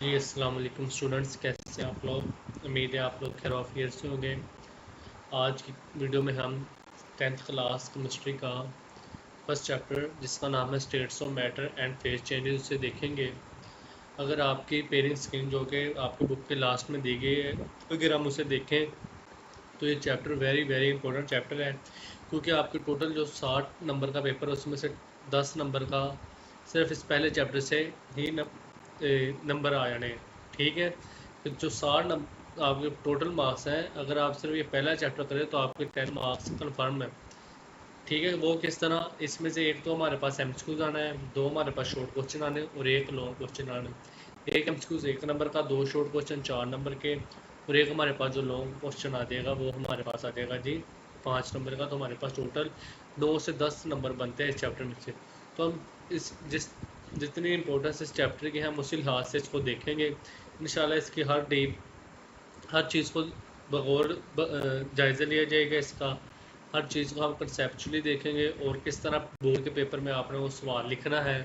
जी अस्सलाम वालेकुम स्टूडेंट्स, कैसे हैं आप लोग। उम्मीद है आप लोग खैर ऑफियर से होंगे। आज की वीडियो में हम 10th क्लास केमिस्ट्री का फर्स्ट चैप्टर जिसका नाम है states of matter and phase changes उसे देखेंगे। अगर आपकी पेरेंट स्क्रीन जो कि आपकी बुक के लास्ट में दी गई है, अगर हम उसे देखें तो ये chapter very very important chapter है, क्योंकि आपके टोटल जो 60 नंबर का पेपर है उसमें से 10 नंबर का सिर्फ इस पहले चैप्टर से ही नंबर आ जाने हैं। ठीक है, तो जो 60 आपके टोटल मार्क्स हैं, अगर आप सिर्फ ये पहला चैप्टर करें तो आपके 10 मार्क्स कन्फर्म है। ठीक है, वो किस तरह, इसमें से एक तो हमारे पास एमसीक्यूज आना है, दो हमारे पास शॉर्ट क्वेश्चन आने और एक लॉन्ग क्वेश्चन आने। एक एमसीक्यूज 1 नंबर का, दो शॉर्ट क्वेश्चन 4 नंबर के, और एक हमारे पास जो लॉन्ग क्वेश्चन आ जाएगा वो हमारे पास आ जाएगा जी 5 नंबर का। तो हमारे पास टोटल 9 से 10 नंबर बनते हैं इस चैप्टर में से। तो हम इस जितनी इंपॉर्टेंस इस चैप्टर की हम उसी लिहाज से इसको देखेंगे। इंशाल्लाह इसकी हर चीज़ को बगौर जायज़ा लिया जाएगा। इसका हर चीज़ को हम कंसेप्चुअली देखेंगे और किस तरह बोर्ड के पेपर में आपने वो सवाल लिखना है।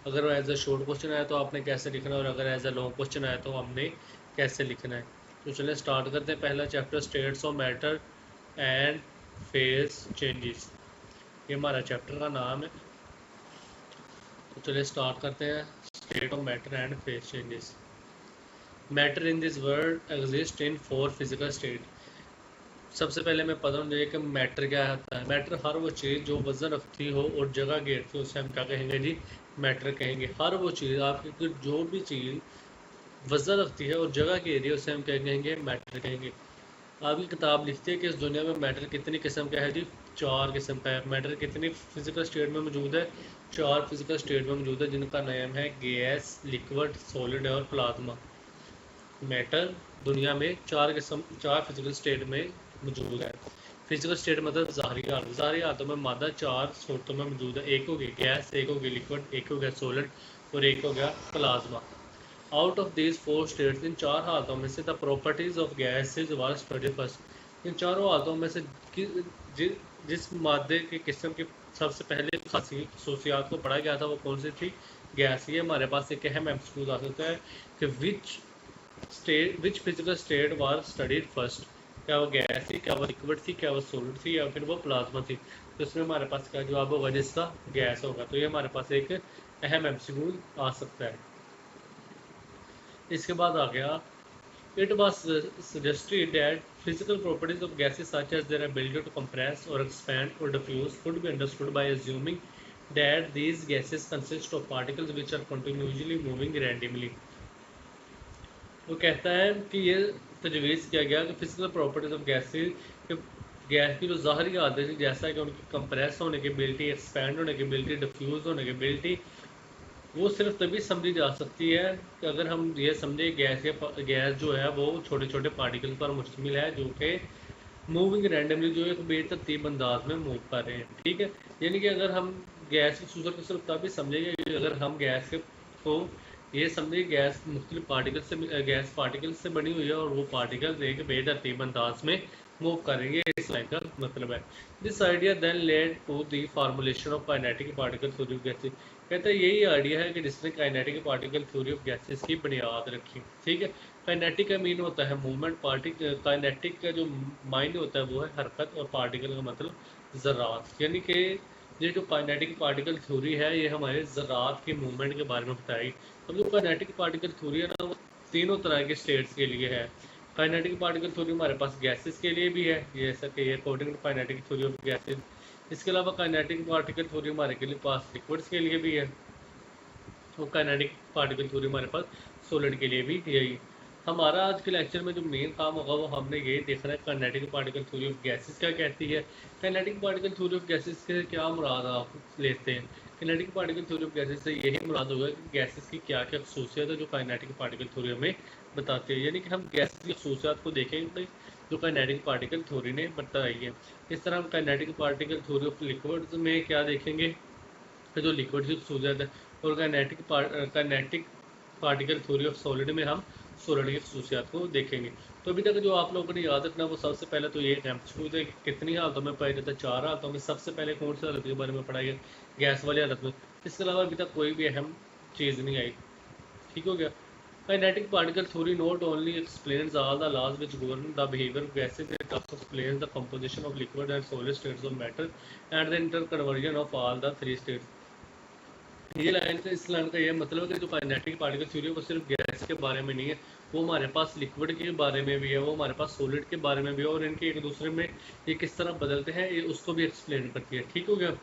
अगर वो एज अ शॉर्ट क्वेश्चन आया तो आपने कैसे लिखना है, और अगर एज अ लॉन्ग क्वेश्चन आया तो हमने कैसे लिखना है। तो चलिए स्टार्ट करते हैं। पहला chapter states of matter and phase changes, ये हमारा चैप्टर का नाम है। तो चलिए स्टार्ट करते हैं। State of matter and phase changes. Matter in this world exist in 4 physical state. सबसे पहले मैं पता हूँ कि मैटर क्या होता है। मैटर हर वो चीज़ जो वजन रखती हो और जगह घेरती हो उसे हम क्या कहेंगे जी, मैटर कहेंगे। हर वो चीज़ आपकी जो भी चीज़ वजन रखती है और जगह घेरी है उसे हम क्या कहेंगे, मैटर कहेंगे। आपकी किताब लिखती है कि इस दुनिया में मैटर कितनी किस्म का है जी, 4 किस्म का है। मैटर कितनी फिजिकल स्टेट में मौजूद है, 4 फिजिकल स्टेट में मौजूद है, जिनका नाम है गैस, लिक्विड, सॉलिड और प्लाज्मा। मैटर दुनिया में 4 फिजिकल स्टेट में मौजूद है। फिजिकल स्टेट मतलब ज़ाहिरी हालतों में मादा 4 सूरतों में मौजूद है। एक हो गई गैस, एक हो गई लिक्विड, एक हो गया सॉलिड और एक हो गया plasma. Out of these 4 states, इन 4 हालतों में से the properties of gases were study first. इन चारों हालतों में से जिस मादे की किस्म की सबसे पहले खसूसियात को पढ़ा गया था वो कौन सी थी, गैस। ये हमारे पास एक अहम एमसीक्यू आ सकता है कि which physical state was studied first. क्या वो गैस थी, क्या वो लिक्विड थी, क्या वो सॉलिड थी, या फिर वो प्लाज्मा थी। तो इसमें हमारे पास क्या जवाब होगा, जिसका गैस होगा। तो ये हमारे पास एक अहम एमसीक्यू आ सकता है। इसके बाद आ गया, it was suggested that physical properties of gases such as their ability to compress or expand or diffuse could be understood by assuming that these gases consist of particles which are continuously moving randomly। वो कहता है कि ये तजवीज़ किया गया कि physical properties of gas की जो ज़ाहरी आदत है, जैसा कि उनकी कंप्रेस होने की एबिलिटी, एक्सपैंड होने की एबिलिटी, डिफ्यूज़ होने की एबिलिटी, वो सिर्फ तभी समझी जा सकती है कि अगर हम ये समझे गैस जो है वो छोटे छोटे पार्टिकल पर मुश्तमिल है जो कि मूविंग रैंडमली, जो एक बेतरतीब अंदाज में मूव कर रहे हैं। ठीक है, यानी कि अगर हम गैस की सूरत को सिर्फ तभी समझेंगे कि अगर हम को ये समझे गैस मुख्तलिफ पार्टिकल से गैस पार्टिकल से बनी हुई है और वो पार्टिकल एक बेतरतीब अंदाज में मूव करेंगे, इस लाइन का मतलब है। This idea then led to the formulation of kinetic particle theory of gases. कहते हैं यही आइडिया है कि जिसने kinetic particle theory of gases की बुनियाद रखी। ठीक है, काइनेटिक का मीन होता है मूवमेंट, काइनेटिक का जो माइंड होता है वो है हरकत, और पार्टिकल का मतलब ज़रात। यानी कि ये जो काइनेटिक पार्टिकल थ्योरी है ये हमारे ज़रात की मूवमेंट के बारे में बताई। अब जो काइनेटिक पार्टिकल थ्योरी है ना, वो तीनों तरह के स्टेट्स के लिए है। काइनेटिक पार्टिकल थ्योरी हमारे पास गैसेस के लिए भी है, जैसा कि ये according to kinetic theory of gases. इसके अलावा काइनेटिक पार्टिकल थ्योरी हमारे के लिए पास लिक्विड्स के लिए भी है, और काइनेटिक पार्टिकल थ्योरी हमारे पास सॉलिड के लिए भी यही। हमारा आज के लेक्चर में जो मेन काम होगा वो हमने ये देखना है kinetic particle theory of gases क्या कहती है। Kinetic particle theory of gases से क्या मुराद आप लेते हैं। Kinetic particle theory of gases से यही मुराद होगा कि गैसेस की क्या क्या खसूसियात है जो काइनेटिक पार्टिकल थ्योरी हमें बताती है। यानी कि हम गैसेस की खसूसियात को देखेंगे जो काइनेटिक पार्टिकल थ्योरी ने बताई है। इस तरह हम kinetic particle theory of liquids में क्या देखेंगे, जो लिक्विड की खसूसियात है, और kinetic particle theory of solid में हम सॉलिड की खसूसियात को देखेंगे। तो अभी तक जो आप लोगों ने याद रखना वो सबसे पहले तो ये एमसीक्यू है कि कितनी हालतों में पाया जाता है, 4 हालतों में। सबसे पहले कौन सी हालत के बारे में पढ़ा गया, गैस वाली हालत में। इसके अलावा अभी तक कोई भी अहम चीज़ नहीं आई। ठीक हो गया। Kinetic particle theory not only explains all the laws which govern the behavior of gases, it also explains the composition of liquid and solid states of matter and the interconversion of all the three states. ये line से इस line का ये मतलब है कि जो kinetic particle theory है वो सिर्फ गैस के बारे में नहीं है, वो हमारे पास लिक्विड के बारे में भी है, वो हमारे पास सॉलिड के बारे में भी है, और इनके एक दूसरे में ये किस तरह बदलते हैं ये उसको भी एक्सप्लेन करती है। ठीक हो गया।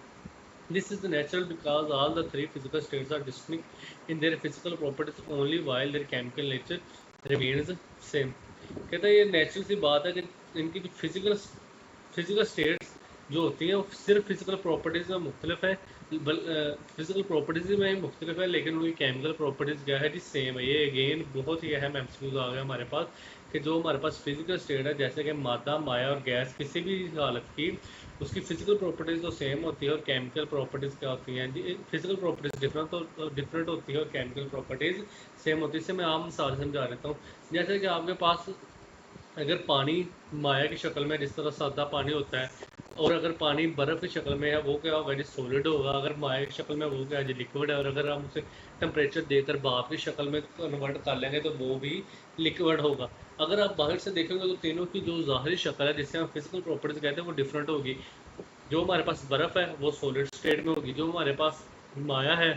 This is natural because all the three physical states are distinct in their physical properties only while their chemical nature remains same। कहता है ये नेचुरल सी बात है कि इनकी जो फिजिकल स्टेट्स जो होती हैं वो सिर्फ फिजिकल प्रॉपर्टीज़ में मुख्तलिफ है, फिजिकल प्रॉपर्टीज़ में ही मुख्तलिफ है, लेकिन उनकी केमिकल प्रॉपर्टीज़ क्या है जी सेम है। ये अगेन बहुत ही अहम एमसीक्यूज आ गया हमारे पास कि जो हमारे पास फिजिकल स्टेट है जैसे कि मादा, माया और गैस, किसी भी हालत की उसकी फिजिकल प्रॉपर्टीज़ तो सेम होती है और केमिकल प्रॉपर्टीज़ क्या होती हैं जी, फिजिकल प्रॉपर्टीज़ डिफरेंट होती है और केमिकल प्रॉपर्टीज़ सेम होती है। इससे मैं आम मिसाल समझा देता हूँ। जैसे कि आपके पास अगर पानी माया की शक्ल में जिस तरह सादा पानी होता है, और अगर पानी बर्फ़ की शक्ल में है वो क्या होगा जी सॉलिड होगा, अगर माया की शक्ल में वो क्या है जी लिक्विड है, और अगर हम उसे टेम्परेचर देकर भाप की शक्ल में कन्वर्ट कर लेंगे तो वो भी लिक्विड होगा। अगर आप बाहर से देखेंगे तो तीनों की जो ज़ाहिरी शक्ल है जिससे हम फिजिकल प्रॉपर्टीज कहते हैं वो डिफरेंट होगी। जो हमारे पास बर्फ़ है वो सॉलिड स्टेट में होगी, जो हमारे पास माया है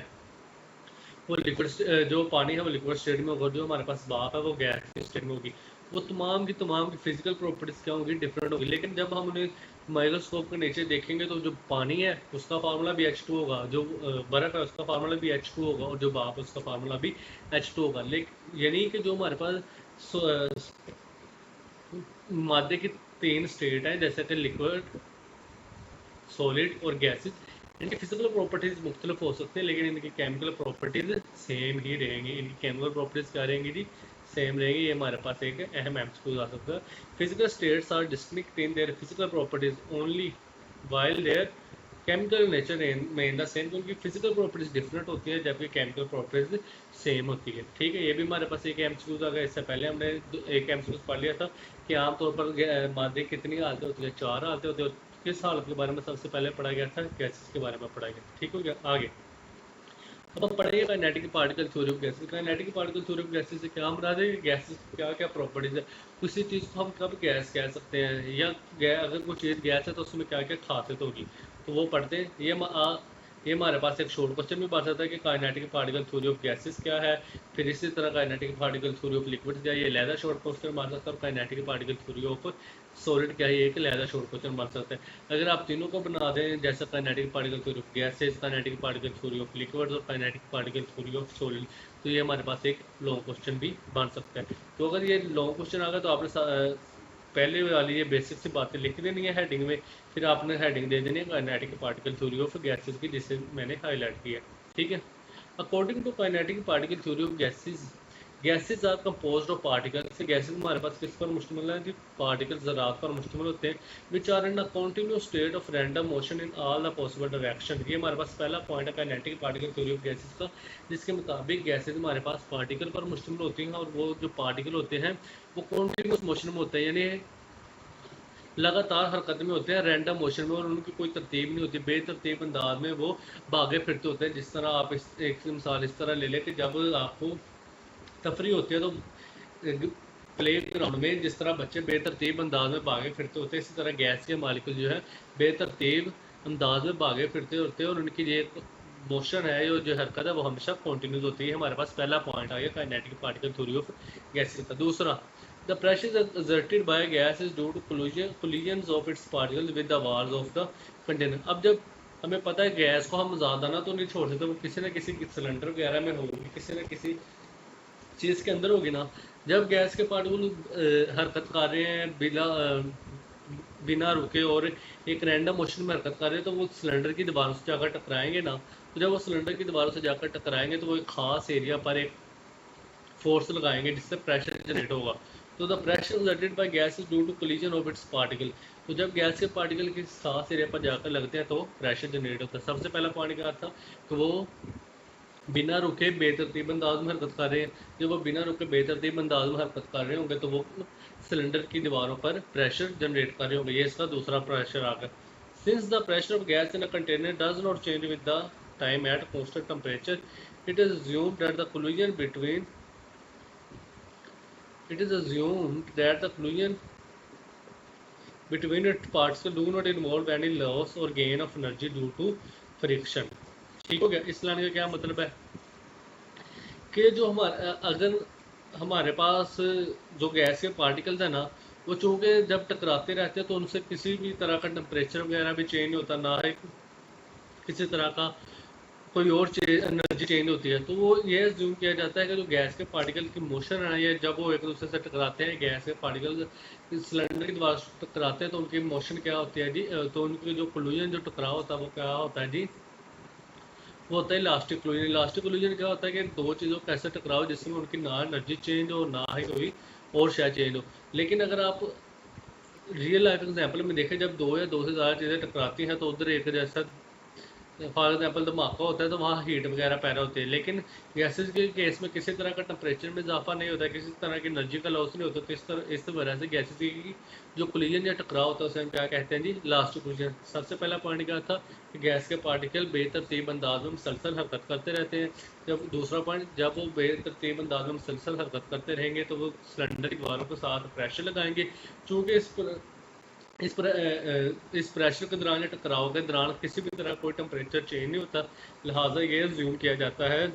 वो लिक्विड, जो पानी है वो लिक्विड स्टेट में होगा, जो हमारे पास भाप है वो गैस की स्टेट में होगी। वो तमाम की फिजिकल प्रॉपर्टीज़ क्या होगी डिफरेंट होगी। लेकिन जब हम उन्हें माइक्रोस्कोप के नीचे देखेंगे तो जो पानी है उसका फार्मूला भी H2 होगा, जो बर्फ़ है उसका फार्मूला भी H2 होगा, और जो भाप है उसका फार्मूला भी H2 होगा। लेकिन यानी कि जो हमारे पास मादे की तीन स्टेट हैं जैसे कि लिक्विड, सॉलिड और गैसेस, इनकी फिजिकल प्रॉपर्टीज़ मुख्तलिफ हो सकती हैं लेकिन इनकी केमिकल प्रॉपर्टीज़ सेम ही रहेंगी। इनकी केमिकल प्रॉपर्टीज़ क्या रहेंगी जी सेम रहेंगी। ये हमारे पास एक अहम एमसीक्यू आ सकता है। Physical states are distinct in their physical properties only while their chemical nature में द सेम, क्योंकि फिजिकल प्रॉपर्टीज़ डिफरेंट होती है जबकि केमिकल प्रॉपर्टीज़ सेम होती है। ठीक है, ये भी हमारे पास एक एमसीक्यू आ गया। इससे पहले हमने एक एमसीक्यू पढ़ लिया था कि आमतौर पर मादे कितनी हालतें होती है, 4 हालतें होती है। किस हालत के बारे में सबसे पहले पढ़ा गया था, गैसेस के बारे में पढ़ा गया। ठीक हो गया। आगे अब हम पढ़ेंगे kinetic particle theory of gases. Kinetic particle theory of gases से क्या हम बता दें कि गैसेस क्या क्या प्रॉपर्टीज है, किसी चीज़ को हम कब गैस कह सकते हैं, या अगर कोई चीज़ गैस है तो उसमें क्या क्या खासियत होगी, तो वो पढ़ते हैं। ये हमारे पास एक शॉर्ट क्वेश्चन भी बन सकता है कि kinetic particle theory of gases क्या है। फिर इसी तरह kinetic particle theory of liquids क्या है, ये लहदा शॉर्ट क्वेश्चन बन सकता है। और kinetic particle theory of solid क्या है, एक लहदा शॉर्ट क्वेश्चन बन सकता है। अगर आप तीनों को बना दें जैसे kinetic particle theory of gases, kinetic particle theory of liquids और kinetic particle theory of solid, तो ये हमारे पास एक लॉन्ग क्वेश्चन भी बन सकता है। तो अगर ये लॉन्ग क्वेश्चन आ गया तो आपने पहले वाली ये बेसिक सी बातें लिख देनी है हेडिंग में, फिर आपने हेडिंग दे देनी है kinetic particle theory of gases की, जिसे मैंने हाईलाइट किया। ठीक है। According to kinetic particle theory of gases are composed of particles. Gases हमारे पास किस पर मुश्तमिल है, पार्टिकल्स ज़रात पर मुश्तमिल होते हैं, which are in a continuous state of random motion in all the possible direction. ये हमारे पास पहला पॉइंट है kinetic particle theory of gases का, जिसके मुताबिक गैसेस हमारे पास पार्टिकल पर मुश्तमिल होती हैं, और वो जो पार्टिकल होते हैं वो कंटिन्यूअस मोशन में होते हैं, यानी लगातार हरकत में होते हैं, रैंडम मोशन में, और उनकी कोई तरतीब नहीं होती, बेतरतीब अंदाज में वो भागे फिरते होते हैं। जिस तरह आप एक मिसाल इस तरह ले लें कि जब आपको तफरी होती है तो प्ले ग्राउंड में जिस तरह बच्चे बेतरतीब अंदाज में भागे फिरते होते हैं, इसी तरह गैस के मालिक्यूल जो है बेतरतीब अंदाज में भागे फिरते होते हैं, और उनकी ये मोशन है जो हरकत है वो हमेशा कंटिन्यूस होती है। हमारे पास पहला पॉइंट आ गया kinetic particle theory of gases का। दूसरा, the pressure exerted by gas is due to collisions of its particles with the walls of the container। अब जब हमें पता है गैस को हम ज़्यादा ना तो नहीं छोड़ सकते, वो किसी न किसी सिलेंडर वगैरह में होगी, किसी न किसी चीज़ के अंदर होगी ना। जब गैस के पार्टिकल हरकत कर रहे हैं बिना रुके और एक रैंडम मोशन में हरकत कर रहे हैं, तो वो सिलेंडर की दीवारों से जाकर टकराएंगे ना। तो जब वो सिलेंडर की दीवारों से जाकर टकराएंगे तो वो एक ख़ास एरिया पर एक फोर्स लगाएंगे जिससे प्रेशर जनरेट होगा। तो the pressure exerted by gas is due to collision of its particle. तो जब गैस के पार्टिकल किसी खास एरिया पर जाकर लगते हैं तो प्रेशर जनरेट होता है। सबसे पहला पॉइंट क्या था कि वो बिना रुके बेतरतीब अंदाज में हरकत कर रहे हैं। जब वो बिना रुके बेतरतीब अंदाज में हरकत कर रहे होंगे तो वो सिलेंडर की दीवारों पर प्रेशर जनरेट कर रहे होंगे। ये इसका दूसरा प्रेशर आ गया। Since the pressure of gas in a container does not change with the time at constant temperature, it is assumed that the collision between it is assumed that the collision between it particle do not involve any loss और gain of energy due to friction. ठीक हो गया। इस line का क्या मतलब है कि जो हमारा अगर हमारे पास जो गैस के पार्टिकल्स है ना, वो चूंकि जब टकराते रहते हैं तो उनसे किसी भी तरह का टेम्परेचर वगैरह भी चेंज होता, ना ही किसी तरह का कोई और एनर्जी चेंज होती है। तो वो ये अज्यूम किया जाता है कि जो गैस के पार्टिकल की मोशन है या जब वो एक दूसरे से टकराते हैं, गैस के पार्टिकल सिलेंडर के द्वारा टकराते हैं, तो उनकी मोशन क्या होती है जी, तो उनकी जो कोलिजन जो टकराव होता है वो क्या होता है जी, वो होता है इलास्टिक कोलिजन। इलास्टिक कोलिजन क्या होता है कि दो चीज़ों का ऐसा टकराव जिसमें उनकी ना एनर्जी चेंज हो ना ही कोई और शायद चेंज हो। लेकिन अगर आप रियल लाइफ एग्जाम्पल में देखें, जब दो या दो से ज़्यादा चीज़ें टकराती हैं तो उधर एक जैसा फॉर एग्जाम्पल धमाका होता है तो वहाँ हीट वगैरह पैदा होती है। लेकिन गैसेज के केस में किसी तरह का टेम्परेचर में इजाफा नहीं होता है, किसी तरह की एनर्जी का लॉस नहीं होता। तो इस वजह से गैसेज की जो कोलिजन या टकराव होता है उसे हम क्या कहते हैं जी, इलास्टिक कोलिजन। सबसे पहला पॉइंट क्या था कि गैस के पार्टिकल बेतरतीब अंदाज में मुसलसल हरकत करते रहते हैं। जब दूसरा पॉइंट, जब वो बेतरतीब अंदाज में मुसलसल हरकत करते रहेंगे तो वो सिलेंडर की दीवारों के साथ प्रेशर लगाएंगे। चूँकि इस प्रेशर के दौरान या टकराव के दौरान किसी भी तरह कोई टेम्परेचर चेंज नहीं होता। लिहाजा ये अज्यूम किया जाता है,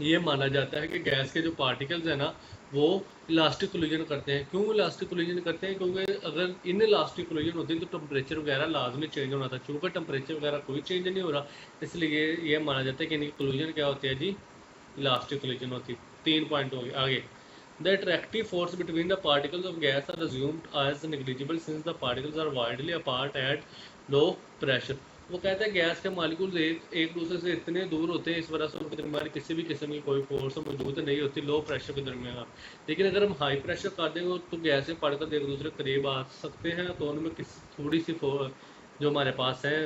ये माना जाता है कि गैस के जो पार्टिकल्स हैं ना, वो इलास्टिक कोलिजन करते हैं। क्यों इलास्टिक कोलिजन करते हैं? क्योंकि अगर इन इलास्टिक कोलिजन होती तो टेम्परेचर वगैरह लाजमी चेंज होना था। चूँकि टेम्परेचर वगैरह कोई चेंज नहीं हो रहा, इसलिए ये माना जाता है कि इनकी कोलिजन क्या होती है जी, इलास्टिक कोलिजन होती है। 3 पॉइंट हो गए। आगे, the attractive force between the particles of gas are assumed as negligible since the particles are widely apart at low pressure। वो कहता है गैस के मालिक्यूल्स एक दूसरे से इतने दूर होते हैं, इस वजह से उनके दरमियान किसी भी किस्म की कोई फोर्स मौजूद नहीं होती लो प्रेशर के दरमियान। लेकिन अगर हम हाई प्रेशर कर देंगे तो गैस के पार्टिकल एक दूसरे के करीब आ सकते हैं, तो उनमें किसी थोड़ी सी जो हमारे पास है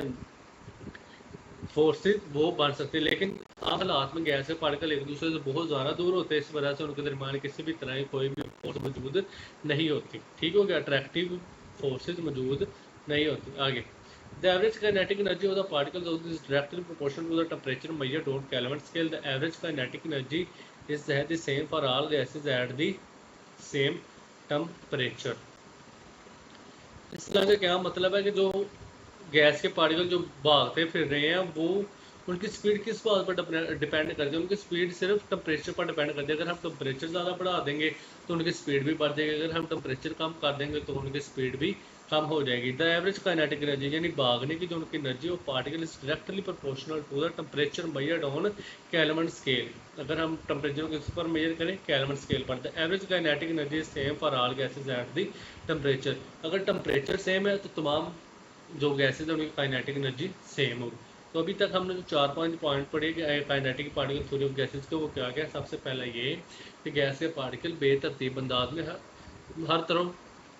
फोर्सेज वो बन सकती है। लेकिन आम हालात में गैस के पार्टिकल एक दूसरे से बहुत ज़्यादा दूर होते हैं, इस वजह से उनके दरमियान किसी भी तरह की कोई भी फोर्स मौजूद नहीं होती। ठीक हो गया, अट्रैक्टिव फोर्सेज मौजूद नहीं होती। आगे, the average kinetic energy of the particles is directly proportional to the temperature measured on Kelvin scale. The average kinetic energy is the same for all gases at the same temperature. इसका क्या मतलब है कि जो gas के particle जो भागते फिर रहे हैं, वो उनकी स्पीड किस बात पर डिपेंड करती है? उनकी स्पीड सिर्फ टेम्परेचर पर डिपेंड करती है। अगर हम टेम्परेचर ज़्यादा बढ़ा देंगे तो उनकी स्पीड भी बढ़ जाएगी, अगर हम टेम्परेचर कम कर देंगे तो उनकी स्पीड भी कम हो जाएगी। द एवरेज काइनेटिक एनर्जी यानी भागने की जो उनकी एनर्जी वो particle is directly proportional to the temperature measured on Kelvin scale. अगर हम टेम्परेचर किस पर मेजर करें? केल्विन स्केल पर। The average kinetic energy is same for all gases at the temperature. अगर टेम्परेचर सेम है तो तमाम जो गैसेज है उनकी काइनेटिक एनर्जी सेम होगी। तो अभी तक हमने जो 4-5 पॉइंट पढ़े kinetic particle theory of gases के, वो क्या क्या? सबसे पहला ये कि गैस के पार्टिकल बेतरतीब अंदाज में हर तरफ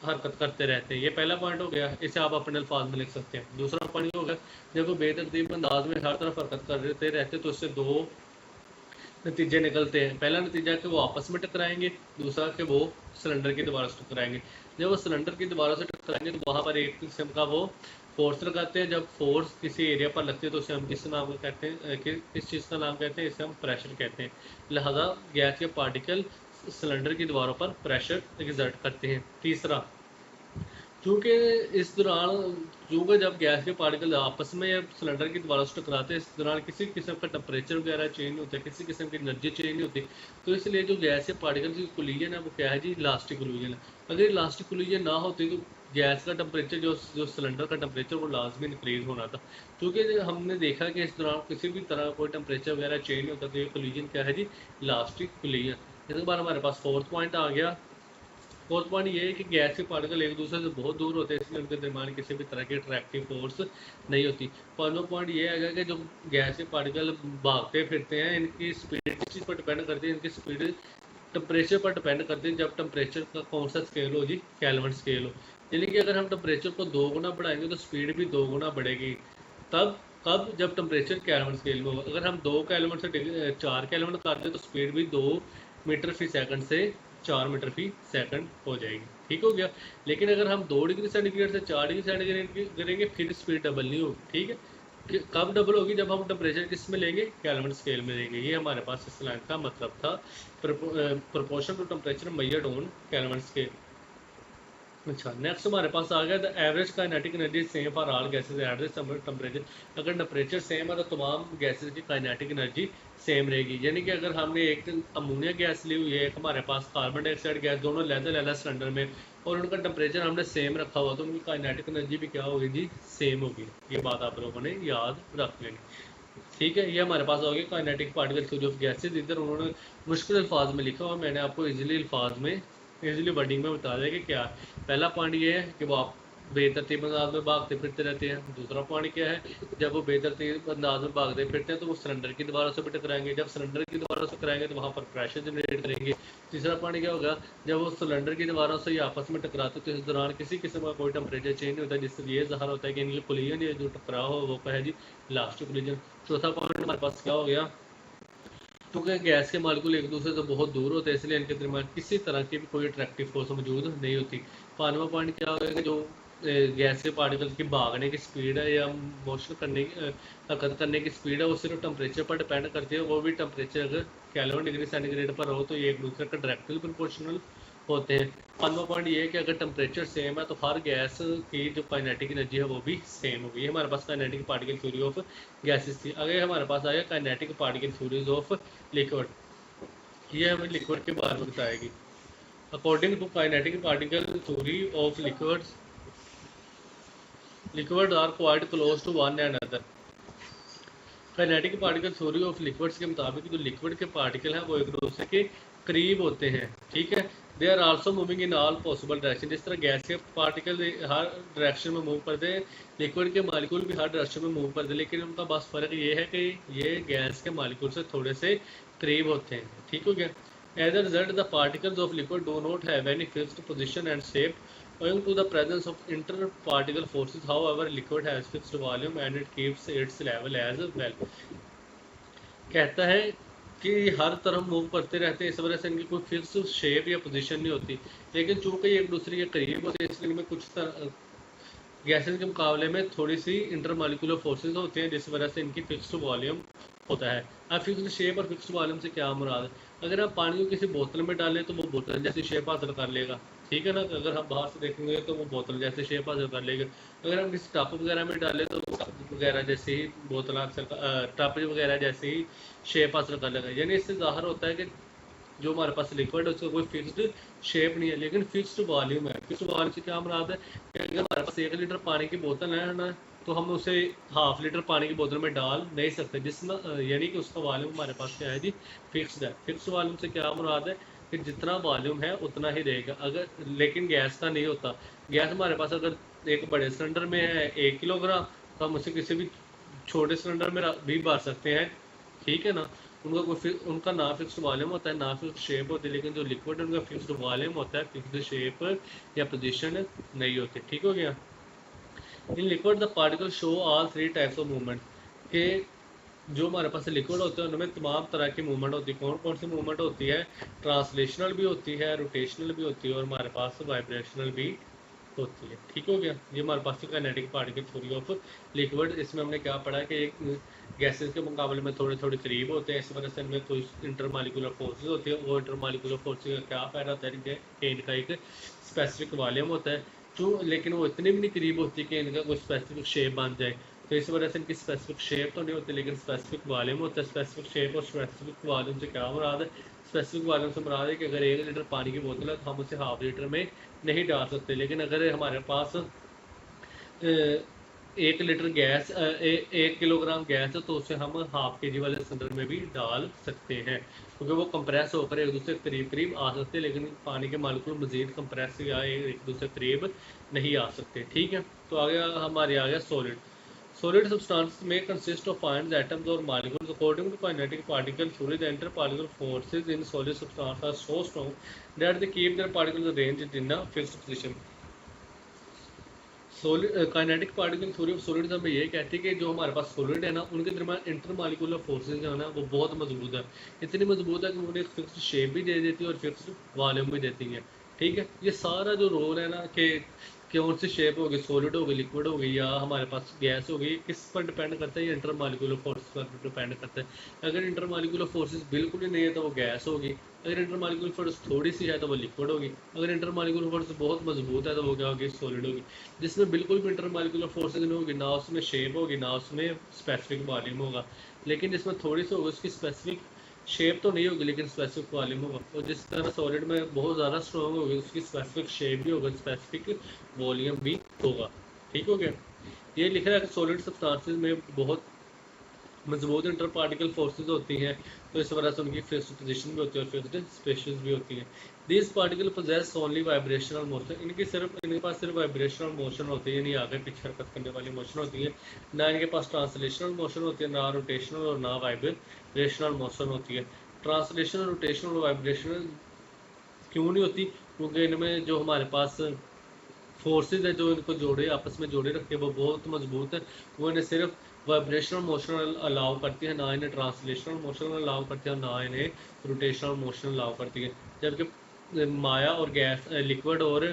हरकत करते रहते हैं। ये पहला पॉइंट हो गया, इसे आप अपने अल्फाज में लिख सकते हैं। दूसरा पॉइंट हो गया, जब वो बेतरतीब अंदाज में हर तरफ हरकत करते रहते हैं तो उससे दो नतीजे निकलते हैं। पहला नतीजा कि वो आपस में टकराएंगे, दूसरा कि वो सिलेंडर की दीवारों से टकराएंगे। जब वो सिलेंडर की दीवारों से टकराएंगे तो वहाँ पर एक किस्म का वो फोर्स लगाते हैं। जब फोर्स किसी एरिया पर लगती है तो उसे हम किस नाम को कहते हैं, किस चीज़ का नाम कहते हैं? इसे हम प्रेशर कहते हैं। लिहाजा गैस के पार्टिकल सिलेंडर की दीवारों पर प्रेशर एग्जर्ट करते हैं। तीसरा, क्योंकि इस दौरान क्योंकि जब गैस के पार्टिकल आपस में या सिलेंडर की दीवारों से टकराते हैं, इस दौरान किसी किस्म का टेम्परेचर वगैरह चेंज नहीं होता, किसी किस्म की एनर्जी चेंज नहीं होती। तो इसलिए जो गैस के पार्टिकल की कोलिजन है वो क्या है जी? इलास्टिक कोलिजन है। अगर इलास्टिक कोलिजन ना होती तो गैस का टेम्परेचर जो सिलेंडर का टेम्परेचर वो लाजमी इंक्रीज होना था। क्योंकि हमने देखा कि इस दौरान किसी भी तरह कोई टेम्परेचर वगैरह चेंज नहीं होता, तो ये कोलिजन क्या है जी? Elastic collision. इसके बाद हमारे पास फोर्थ पॉइंट आ गया। फोर्थ पॉइंट ये है कि गैस के पार्टिकल एक दूसरे से बहुत दूर होते हैं, इसलिए उनके दरमियान किसी भी तरह की अट्रैक्टिव फोर्स नहीं होती। पांचवा पॉइंट ये है कि जो गैस के पार्टिकल भागते फिरते हैं, इनकी स्पीड किस चीज़ पर डिपेंड करती है? इनकी स्पीड टेम्परेचर पर डिपेंड करती है। जब टेम्परेचर का कौन सा स्केल हो जी? केल्विन स्केल हो। यानी कि अगर हम टेम्परेचर को 2 गुना बढ़ाएंगे तो स्पीड भी 2 गुना बढ़ेगी। तब कब? जब टेम्परेचर केल्विन स्केल में होगा। अगर हम 2 केल्विन से 4 केल्विन कर दें तो स्पीड भी 2 मीटर फी सेकंड से 4 मीटर फी सेकंड हो जाएगी। ठीक हो गया। लेकिन अगर हम 2 डिग्री सेंटीग्रेड से 4 डिग्री सेंटीग्रेड करेंगे फिर स्पीड डबल नहीं होगी। ठीक है। कब डबल होगी? जब हम टेम्परेचर किस में लेंगे? केल्विन स्केल में लेंगे। ये हमारे पास इस लाइन का मतलब था, proportion to temperature measured on Kelvin scale. अच्छा, नेक्स्ट हमारे पास आ गया the average kinetic energy same for all gases at the temperature. अगर टेम्परेचर सेम है तो तमाम गैसेज की काइनेटिक एनर्जी सेम रहेगी। यानी कि अगर हमने एक अमोनिया गैस ली हुई है, एक हमारे पास कार्बन डाइऑक्साइड गैस, दोनों लैदा सिलेंडर में, और उनका टेम्परेचर हमने सेम रखा हुआ तो उनकी काइनेटिक एनर्जी भी क्या होगी जी? सेम होगी। ये बात आप लोगों ने याद रख लेनी। ठीक है, ये हमारे पास हो गया kinetic particle theory of gases. इधर उन्होंने मुश्किल अल्फाज में लिखा हुआ, मैंने आपको इजीली अल्फाज में, इजीली वर्डिंग में बता दिया कि क्या। पहला पॉइंट ये है कि वो आप बेतरतीब अंदाज में भागते फिरते रहते हैं। दूसरा पॉइंट क्या है, जब वो बेतरतीब अंदाज में भागते फिरते हैं तो वो सिलेंडर की दीवारों से भी टकराएंगे। जब सिलेंडर की दीवारों से टकराएंगे तो वहाँ पर प्रेशर जनरेट करेंगे। तीसरा पॉइंट क्या होगा, जब वो सिलेंडर की दीवारों से आपस में टकराते तो इस दौरान किसी किस्म का कोई टेम्परेचर चेंज नहीं होता, जिससे ये ज़ाहिर होता है कि इनकी कोलिजन, ये जो टकराव हो वो क्या है जी? Last collision. चौथा पॉइंट हमारे पास क्या हो गया, क्योंकि गैस के मालिक्यूल एक दूसरे से बहुत दूर होते हैं, इसलिए इनके दरमियान किसी तरह की भी कोई अट्रैक्टिव फोर्स मौजूद नहीं होती। पांचवा पॉइंट क्या होगा कि जो गैस के पार्टिकल की भागने की स्पीड है या मोशन करने की हरकत करने की स्पीड है, वो सिर्फ टेम्परेचर पर डिपेंड करती है। वो भी टेम्परेचर अगर केल्विन डिग्री सेंटीग्रेड पर हो तो ये एक दूसरे का डायरेक्टली प्रोपोर्शनल होते हैं। पांचवा पॉइंट ये है कि अगर टेम्परेचर सेम है तो हर गैस की जो काइनेटिक एनर्जी है वो भी सेम होगी। ये हमारे पास kinetic particle theory of gases थी। अगर हमारे पास आया kinetic particle theories of liquid, ये हमें लिक्विड के बारे में बताएगी। According to kinetic particle theory of liquids, liquid are quite close to one and other. Kinetic particle theory of liquids के मुताबिक जो लिक्विड के पार्टिकल हैं वो एक दूसरे के करीब होते हैं। ठीक है, they are also moving in all possible direction. जिस तरह गैस के पार्टिकल हर डायरेक्शन में मूव करते हैं, लिक्विड के मालिक्यूल भी हर डायरेक्शन में मूव करते हैं, लेकिन उनका बस फ़र्क ये है कि ये गैस के मालिक्यूल से थोड़े से करीब होते हैं। ठीक हो गया। As a result the particles of liquid do not have any fixed position and shape owing to the presence of interparticle forces. However, liquid has fixed volume and it keeps its level as well. कहता है कि हर तरफ move करते रहते हैं, इस वजह से इनकी कोई फिक्स शेप या पोजीशन नहीं होती, लेकिन चूंकि ये एक दूसरे के करीब होते हैं इसलिए इनमें कुछ गैसेस के मुकाबले में थोड़ी सी इंटरमॉलिक्यूलर फोर्सेस होती हैं, जिस वजह से इनकी फिक्स्ड वॉल्यूम होता है। अब फिक्स्ड शेप और फिक्स्ड वॉल्यूम से क्या मुराद है? अगर आप पानी को किसी बोतल में डालें तो वो बोतल जैसी शेप हासिल कर लेगा। ठीक है ना, अगर हम बाहर से देखेंगे तो वो बोतल जैसे शेप हासिल कर लेगा। अगर हम किसी टप वगैरह में डालें तो टप वगैरह जैसे ही बोतल हासिल, टप वगैरह जैसे ही शेप हासिल कर लेगा। यानी इससे ज़ाहिर होता है कि जो हमारे पास लिक्विड है उसका कोई फिक्स्ड शेप नहीं है, लेकिन फिक्स्ड वॉल्यूम है। फिक्स्ड वॉल्यूम से क्या मुराद है कि अगर हमारे पास 1 लीटर पानी की बोतल है ना, तो हम उसे हाफ लीटर पानी की बोतल में डाल नहीं सकते, जिसमें यानी कि उसका वॉल्यूम हमारे पास क्या है जी? फिक्स्ड है। फिक्स्ड वॉल्यूम से क्या मुराद है कि जितना वॉल्यूम है उतना ही रहेगा। अगर लेकिन गैस का नहीं होता। गैस हमारे पास अगर एक बड़े सिलेंडर में है 1 किलोग्राम, तो हम उसे किसी भी छोटे सिलेंडर में भी भर सकते हैं। ठीक है ना, उनका ना फिक्स्ड वॉल्यूम होता है ना फिक्स्ड शेप होती है, लेकिन जो लिक्विड है उनका फिक्स्ड वॉल्यूम होता है, फिक्स्ड शेप या पोजीशन नहीं होती। ठीक हो गया। In liquid the particle show all 3 types of movement, के जो हमारे पास लिक्विड होते हैं उनमें तमाम तरह की मूवमेंट होती है। कौन कौन सी मूवमेंट होती है? ट्रांसलेशनल भी होती है, रोटेशनल भी होती है, और हमारे पास वाइब्रेशनल भी होती है। ठीक हो गया। ये हमारे पास kinetic particle theory of liquid. इसमें हमने क्या पढ़ा कि एक गैसेस के मुकाबले में थोड़े थोड़े करीब होते हैं, इस वजह से इनमें कोई इंटरमालिकुलर फोर्सेज होती है। वो इंटरमालिकुलर फोर्सेज का क्या फ़ायदा होता है कि इनका एक स्पेसिफिक वॉल्यूम होता है, जो लेकिन वो इतनी भी नहीं करीब होती कि इनका कोई स्पेसिफिक शेप बन जाए। तो इस वजह से इनकी स्पेसिफिक शेप तो नहीं होती, लेकिन स्पेसिफिक वॉल्यूम होता है। स्पेसिफिक शेप और स्पेसिफिक वॉल्यूम से क्या मुराद है? स्पेसिफिक वॉल्यूम से मुराद है कि अगर 1 लीटर पानी की बोतल है तो हम उसे हाफ लीटर में नहीं डाल सकते, लेकिन अगर हमारे पास 1 लीटर गैस 1 किलोग्राम गैस है तो उसे हम हाफ के जी वाले सिलेंडर में भी डाल सकते हैं, क्योंकि वो कंप्रेस होकर एक दूसरे करीब करीब आ सकते हैं, लेकिन पानी के मालिक्यूल मजीद कंप्रेस या एक दूसरे करीब नहीं आ सकते। ठीक है, तो आ गया हमारे आ गया solid. Solid substances may consist of ions, atoms, or molecules. According to kinetic particle theory, the interparticle forces in solid substance are so strong that they keep their particles arranged in a fixed position. Kinetic particle theory of solid हमें ये कहती है कि जो हमारे पास solid है ना, उनके दरमियान इंटरमॉलिक्यूलर फोर्सेज जो है ना वो बहुत मजबूत है। इतनी मजबूत है कि उन्हें एक फिक्स्ड शेप भी दे देती है और फिक्स्ड वॉल्यूम भी देती है। ठीक है, ये सारा जो रोल है ना कि कौन सी शेप होगी, सॉलिड होगी, लिक्विड होगी, या हमारे पास गैस होगी, किस पर डिपेंड करता है, ये इंटरमॉलिक्यूलर फोर्सेस पर डिपेंड करता है। अगर इंटरमॉलिक्यूलर फोर्सेस बिल्कुल ही नहीं है तो वो गैस होगी, अगर इंटरमॉलिक्यूलर फोर्स थोड़ी सी है तो वो लिक्विड होगी, अगर इंटरमॉलिक्यूलर फोर्स बहुत मजबूत है तो वो क्या होगी, सॉलिड होगी। जिसमें बिल्कुल भी इंटरमॉलिक्यूलर फोर्सेस नहीं होगी, ना उसमें शेप होगी, ना उसमें स्पेसिफिक वॉल्यूम होगा, लेकिन जिसमें थोड़ी सी होगी उसकी स्पेसिफिक शेप तो नहीं होगी लेकिन स्पेसिफिक वॉल्यूम होगा। और जिस तरह सॉलिड में बहुत ज़्यादा स्ट्रॉन्ग होगी उसकी स्पेसिफिक शेप भी होगा, स्पेसिफिक वॉल्यूम भी होगा। ठीक हो गया। ये लिखा है कि सॉलिड सब्सटेंसेस में बहुत मजबूत इंटर पार्टिकल फोर्सेज होती हैं, तो इस वजह से उनकी फिक्स्ड पोजीशन भी होती है और फिक्स्ड स्पेशेस भी होती हैं। These particle possess only vibrational motion, इनके पास सिर्फ वाइब्रेशनल मोशन होती है, यानी आगे पीछे हरकत करने वाली मोशन होती है। ना इनके पास ट्रांसलेशनल मोशन होती है, ना रोटेशनल और ना वाइब्रेशनल मोशन होती है। ट्रांसलेशनल, रोटेशनल और वाइब्रेशनल क्यों नहीं होती? क्योंकि इनमें जो हमारे पास फोर्सेज है जो इनको जोड़े आपस में जोड़े रखे वो बहुत मजबूत है, वो इन्हें सिर्फ वाइब्रेशनल मोशन अलाउ करती है, ना इन्हें ट्रांसलेशनल मोशन अलाउ करती है, ना इन्हें रोटेशनल मोशन अलाउ करती है। जबकि माया और गैस, लिक्विड और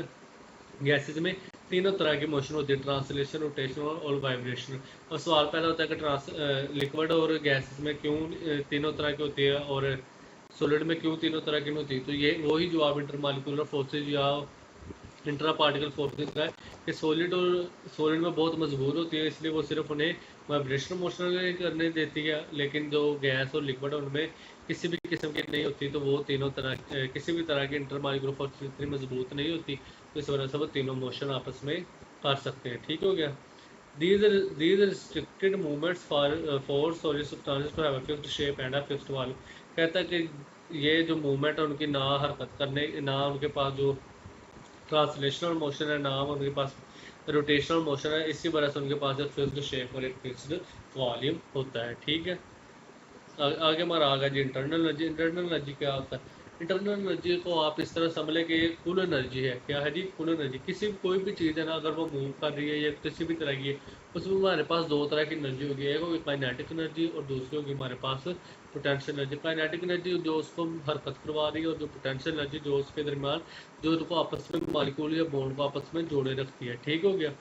गैसेज में तीनों तरह की मोशन होती है, ट्रांसलेशन, रोटेशनल और वाइब्रेशनल। और सवाल पैदा होता है कि लिक्विड और गैसेज में क्यों तीनों तरह की होती है और सॉलिड में क्यों तीनों तरह की नहीं होती? तो ये वही जवाब इंटरमॉलिक्यूलर फोर्सेज या इंट्रा पार्टिकल फोर्सेज का है कि सॉलिड में बहुत मजबूत होती है, इसलिए वो सिर्फ उन्हें वाइब्रेशनल मोशन करने देती है, लेकिन जो गैस और लिक्विड है उनमें किसी भी किस्म की नहीं होती, तो वो तीनों तरह किसी भी तरह की इंटरमॉलिक्यूलर फोर्स इतनी मजबूत नहीं होती, तो इस वजह से वो तीनों मोशन आपस में कर सकते हैं। ठीक हो गया। These restricted movements for solid substances to have a fixed shape and a fixed volume। कहता है कि ये जो मूवमेंट है उनकी ना हरकत करने, ना उनके पास जो ट्रांसलेशनल मोशन है, ना उनके पास रोटेशनल मोशन है, इसी वजह से उनके पास एक फिक्स्ड शेप और एक फिक्स्ड वॉल्यूम होता है। ठीक है। आगे हमारा आ गया जी इंटरनल एनर्जी। इंटरनल एनर्जी क्या होता है? इंटरनल एनर्जी को आप इस तरह समझ लें कि ये कुल एनर्जी है। क्या है जी? कुल एनर्जी। कोई भी चीज़ है ना, अगर वो मूव कर रही है या किसी भी तरह की है, उसमें हमारे पास दो तरह की एनर्जी होगी, एक होगी काइनेटिक एनर्जी और दूसरी होगी हमारे पास पोटेंशियल एनर्जी। काइनेटिक एनर्जी जो उसको हरकत करवा रही है, और जो पोटेंशियल एनर्जी जो उसके दरमियान जो उनको आपस में मॉलिक्यूल या बॉन्ड को आपस में जोड़े रखती है। ठीक हो गया।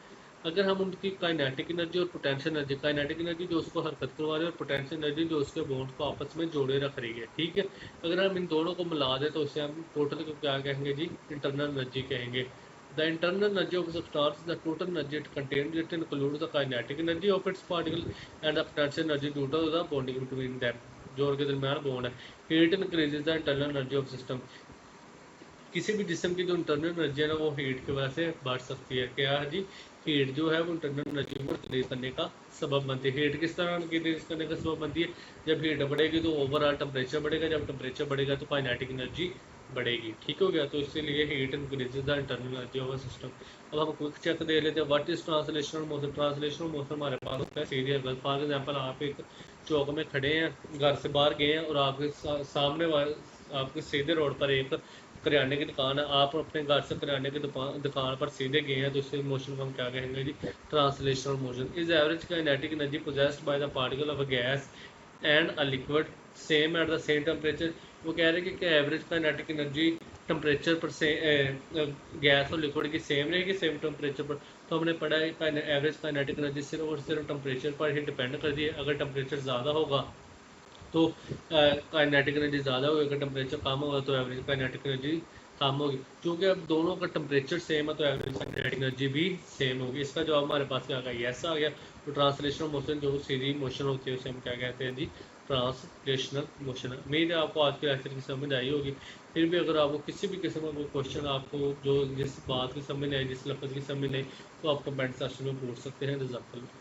अगर हम उनकी काइनेटिक एनर्जी और पोटेंशियल एनर्जी, काइनेटिक एनर्जी जो उसको हरकत करवा रही है और पोटेंशियल एनर्जी जो उसके बॉन्ड को आपस में जोड़े रख रही है, ठीक है, अगर हम इन दोनों को मिला दें तो उसे हम टोटल को क्या कहेंगे जी? इंटरनल एनर्जी कहेंगे। The internal energy of substance, the total energy it contains, it includes the kinetic energy of its particle and the potential energy due to the bonding between them, जो उनके दरमियान bond है। Heat increases the internal energy of system, किसी भी जिस्म की जो internal energy है ना वो हीट की वजह से बढ़ सकती है। क्या है जी? हीट जो है वो इंटरनल एनर्जी को रिलीज करने का सबब बनती है। हीट किस तरह की रिलीज करने का सबब बनती है? जब हीट बढ़ेगी तो ओवरऑल टेम्परेचर बढ़ेगा, जब टेम्परेचर बढ़ेगा तो काइनेटिक एनर्जी बढ़ेगी। ठीक हो गया। तो इसीलिए heat increases the internal energy of system. अब हम क्विक चेक दे लेते हैं, what is translational motion. Translational motion हमारे पास होता है सीधे। फॉर एग्जाम्पल आप एक चौक में खड़े हैं, घर से बाहर गए हैं और आपके सामने आपके सीधे रोड पर एक करियाने की दुकान है, आप अपने घर से करियाने की दुकान पर सीधे गए हैं, तो इस मोशन को हम क्या कहेंगे जी? Translational motion. Is average kinetic energy possessed by the particle of a gas and a liquid same at the same temperature. वो कह रहे हैं कि एवरेज काइनेटिक एनर्जी टेम्परेचर पर से गैस और लिक्विड की सेम रहेगी, सेम टेम्परेचर पर। तो हमने पढ़ा है एवरेज काइनेटिक एनर्जी सिर्फ और सिर्फ टेम्परेचर पर ही डिपेंड करती है। अगर टेम्परेचर ज़्यादा होगा तो काइनेटिक एनर्जी ज़्यादा होगी, अगर टेम्परेचर कम होगा तो एवरेज काइनेटिक एनर्जी कम होगी। क्योंकि अब दोनों का टेम्परेचर सेम है तो एवरेज काइनेटिक एनर्जी भी सेम होगी। इसका जवाब हमारे पास क्या आ गया? यस आ गया। तो ट्रांसलेशनल मोशन जो सीधी मोशन होती है उसे हम क्या कहते हैं जी? Translational motion. उम्मीद है आपको आज के लेक्चर की समझ आई होगी। फिर भी अगर आपको किसी भी किस्म का कोई क्वेश्चन, आपको जो जिस बात की समझ नहीं आई, जिस लफ्ज़ की समझ नहीं, तो आप कमेंट सेक्शन में पूछ सकते हैं। जज़ाकल्लाह।